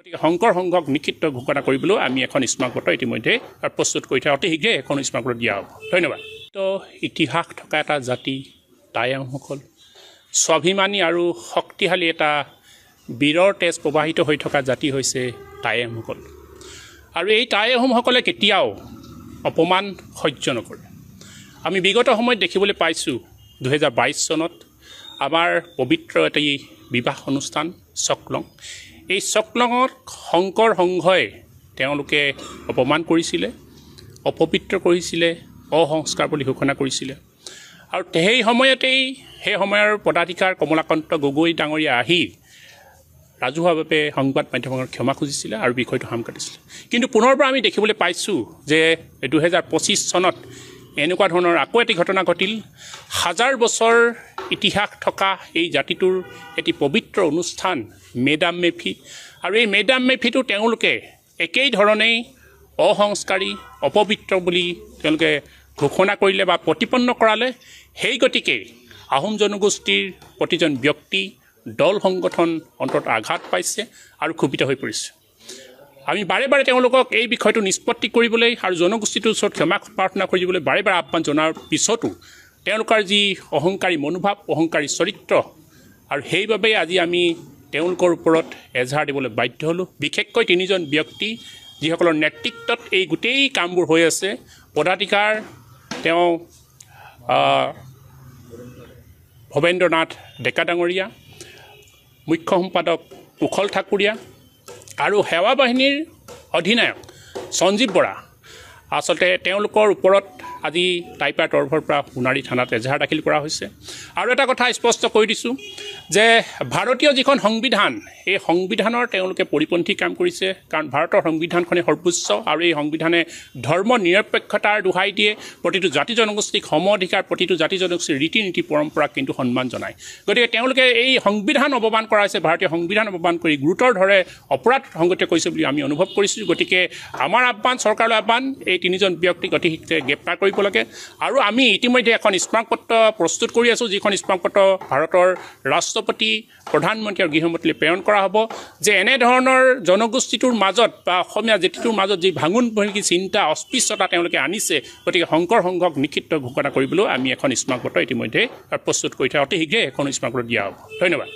গতিকে শংকৰ সংঘক নিষিদ্ধ ঘোষণা কৰিবলৈ আমি এখন স্মাৰকপত্ৰ ইতিমধ্যে প্ৰস্তুত কৰি থোৱা অতি শীঘ্ৰে এখন স্মাৰকপত্ৰ দিয়া হ'ব ধন্যবাদ তো ইতিহাস থকা এটা জাতি টাই আহোমসকল স্বাভিমানী আৰু শক্তিশালী এটা বীৰৰ তেজ প্ৰবাহিত হৈ থকা জাতি হৈছে টাই আহোমসকল আৰু এই টাই আহোমসকলে কেতিয়াও অপমান সহ্য নকৰে আমি বিগত সময়ত দেখিবলৈ পাইছোঁ 2022 চনত আমাৰ পবিত্ৰ এটি বিবাহ অনুষ্ঠান চকলং এই চকলঙত শংকৰ সংঘই তেওঁলোকে অপমান কৰিছিলে অপবিত্ৰ কৰিছিলে অসংস্কাৰ বুলি ঘোষণা কৰিছিলে আৰু সেই সময়তেই সেই সময়ৰ পদাধিকাৰ কমলাকান্ত গগৈ ডাঙৰীয়া আহি ৰাজহুৱাভাৱে সংবাদ মাধ্যমৰ ক্ষমা খুজিছিলে আৰু বিষয়টো হাম কাটিছিলে কিন্তু পুনৰবাৰ আমি দেখিবলৈ পাইছোঁ যে 2025 চনত এনেকুৱা ধৰণৰ আকৌ এটি ঘটনা ঘটিল হাজাৰ বছৰ ইতিহাস থকা এই জাতিটোৰ এটি পবিত্ৰ অনুষ্ঠান মেডাম মেফি আৰু এই মেডাম মেফিটো তেওঁলোকে একেই ধৰণেই অসংস্কাৰী অপবিত্ৰ বুলি তেওঁলোকে ঘোষণা কৰিলে বা প্ৰতিপন্ন কৰালে সেই গতিকে আহোম জনগোষ্ঠীৰ প্ৰতিজন ব্যক্তি দল সংগঠন অন্তত আঘাত পাইছে আৰু ক্ষোভিত হৈ পৰিছে আমি বাৰে বাৰে তেওঁলোকক এই বিষয়টো নিষ্পত্তি কৰিবলৈ আৰু জনগোষ্ঠীটোৰ ওচৰত ক্ষমা প্ৰাৰ্থনা কৰিবলৈ বাৰে বাৰে আহ্বান জনাৰ পিছতো তেওঁলোকৰ যি অহংকাৰী মনোভাৱ অহংকাৰী চৰিত্ৰ আৰু সেইবাবে আজি আমি তেওঁলোকৰ ওপৰত এজাহাৰ দিবলৈ বাধ্য হ'লোঁ বিশেষকৈ তিনিজন ব্যক্তি যিসকলৰ নেতৃত্বত এই গোটেই কামবোৰ হৈ আছে পদাধিকাৰ তেওঁ ভৱেন্দ্ৰনাথ ডেকা ডাঙৰীয়া মুখ্য সম্পাদক কুশল ঠাকুৰীয়া আৰু সেৱা বাহিনীৰ অধিনায়ক সঞ্জীৱ বৰা আচলতে তেওঁলোকৰ ওপৰত আজি টাইপাৰ তৰফৰ পৰা সোণাৰী থানাত এজাহাৰ দাখিল কৰা হৈছে আৰু এটা কথা স্পষ্ট কৰি দিছোঁ যে ভাৰতীয় যিখন সংবিধান এই সংবিধানৰ তেওঁলোকে পৰিপন্থী কাম কৰিছে কাৰণ ভাৰতৰ সংবিধানখনে সৰ্বোচ্চ আৰু এই সংবিধানে ধৰ্ম নিৰপেক্ষতাৰ দোহাই দিয়ে প্ৰতিটো জাতি জনগোষ্ঠীক সম অধিকাৰ প্ৰতিটো জাতি জনগোষ্ঠীৰ ৰীতি নীতি পৰম্পৰাক কিন্তু সন্মান জনায় গতিকে তেওঁলোকে এই সংবিধান অৱমান কৰা হৈছে ভাৰতীয় সংবিধান অৱমান কৰি গুৰুতৰ ধৰে অপৰাধ সংগঠিত কৰিছে বুলি আমি অনুভৱ কৰিছোঁ গতিকে আমাৰ আহ্বান চৰকাৰলৈ আহ্বান এই তিনিজন ব্যক্তিক অতি শীঘ্ৰে গ্ৰেপ্তাৰ কৰিব লাগে আৰু আমি ইতিমধ্যে এখন স্মাৰকপত্ৰ প্ৰস্তুত কৰি আছোঁ যিখন স্মাৰকপত্ৰ ভাৰতৰ ৰাষ্ট্ৰপতি প্ৰধানমন্ত্ৰী আৰু গৃহমন্ত্ৰীলৈ প্ৰেৰণ কৰা হ'ব যে এনেধৰণৰ জনগোষ্ঠীটোৰ মাজত বা অসমীয়া জাতিটোৰ মাজত যি ভাঙোন ভংগী চিন্তা অস্পৃশ্যতা তেওঁলোকে আনিছে গতিকে শংকৰ সংঘক নিষিদ্ধ ঘোষণা কৰিবলৈ আমি এখন স্মাৰকপত্ৰ ইতিমধ্যে প্ৰস্তুত কৰি থোৱা অতি শীঘ্ৰে এখন স্মাৰকপত্ৰ দিয়া হ'ব ধন্যবাদ